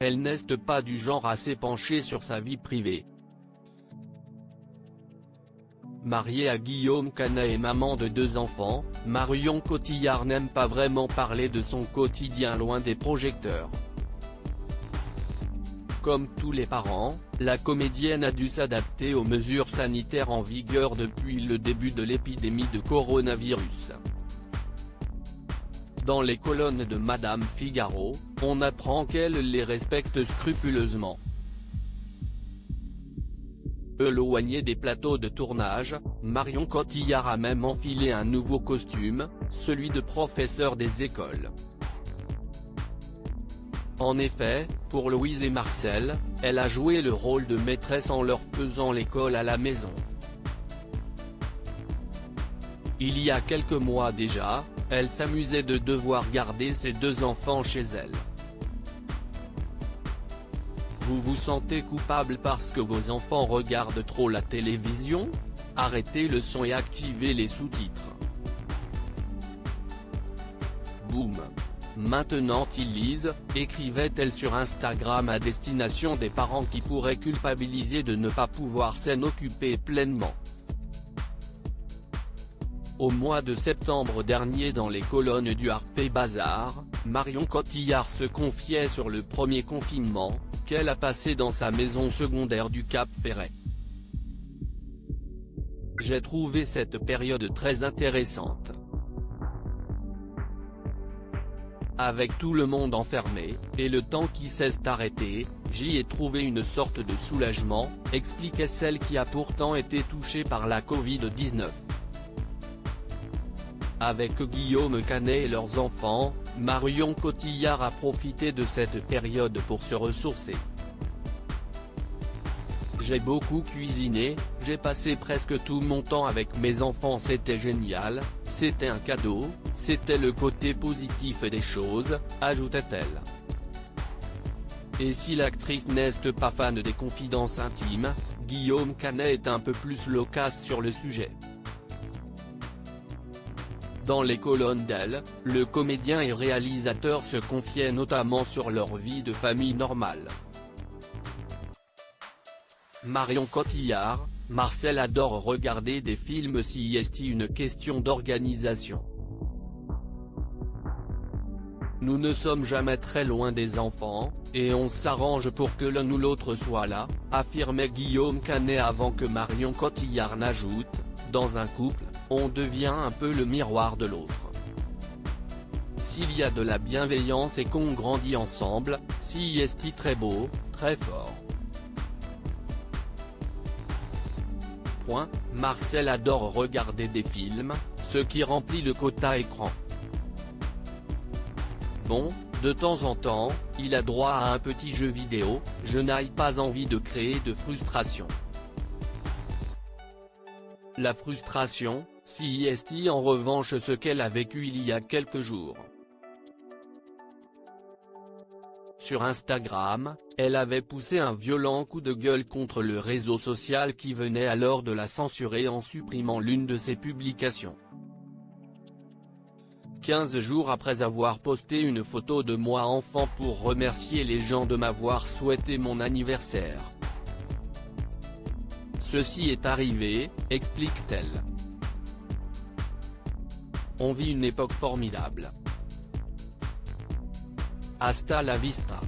elle n'est pas du genre à s'épancher sur sa vie privée. Mariée à Guillaume Canet et maman de 2 enfants, Marion Cotillard n'aime pas vraiment parler de son quotidien loin des projecteurs. Comme tous les parents, la comédienne a dû s'adapter aux mesures sanitaires en vigueur depuis le début de l'épidémie de coronavirus. Dans les colonnes de Madame Figaro, on apprend qu'elle les respecte scrupuleusement. Éloignée des plateaux de tournage, Marion Cotillard a même enfilé un nouveau costume, celui de professeur des écoles. En effet, pour Louise et Marcel, elle a joué le rôle de maîtresse en leur faisant l'école à la maison. Il y a quelques mois déjà, elle s'amusait de devoir garder ses 2 enfants chez elle. Vous vous sentez coupable parce que vos enfants regardent trop la télévision? Arrêtez le son et activez les sous-titres. Boum. Maintenant ils lisent, écrivait-elle sur Instagram à destination des parents qui pourraient culpabiliser de ne pas pouvoir s'en occuper pleinement. Au mois de septembre dernier dans les colonnes du Harper's Bazaar, Marion Cotillard se confiait sur le premier confinement, qu'elle a passé dans sa maison secondaire du Cap Ferret. J'ai trouvé cette période très intéressante. Avec tout le monde enfermé, et le temps qui s'est arrêté, j'y ai trouvé une sorte de soulagement, expliquait celle qui a pourtant été touchée par la Covid-19. Avec Guillaume Canet et leurs enfants, Marion Cotillard a profité de cette période pour se ressourcer. J'ai beaucoup cuisiné, j'ai passé presque tout mon temps avec mes enfants, c'était génial, c'était un cadeau, c'était le côté positif des choses, ajoutait-elle. Et si l'actrice n'est pas fan des confidences intimes, Guillaume Canet est un peu plus loquace sur le sujet. Dans les colonnes d'Elle, le comédien et réalisateur se confiait notamment sur leur vie de famille normale. Marion Cotillard, Marcel adore regarder des films si est une question d'organisation. Nous ne sommes jamais très loin des enfants, et on s'arrange pour que l'un ou l'autre soit là, affirmait Guillaume Canet avant que Marion Cotillard n'ajoute, dans un couple, on devient un peu le miroir de l'autre. S'il y a de la bienveillance et qu'on grandit ensemble, si est très beau, très fort. Marcel adore regarder des films, ce qui remplit le quota écran. Bon, de temps en temps, il a droit à un petit jeu vidéo, je n'ai pas envie de créer de frustration. La frustration, si est en revanche ce qu'elle a vécu il y a quelques jours. Sur Instagram, elle avait poussé un violent coup de gueule contre le réseau social qui venait alors de la censurer en supprimant l'une de ses publications. 15 jours après avoir posté une photo de moi enfant pour remercier les gens de m'avoir souhaité mon anniversaire. Ceci est arrivé, explique-t-elle. On vit une époque formidable. Hasta la vista.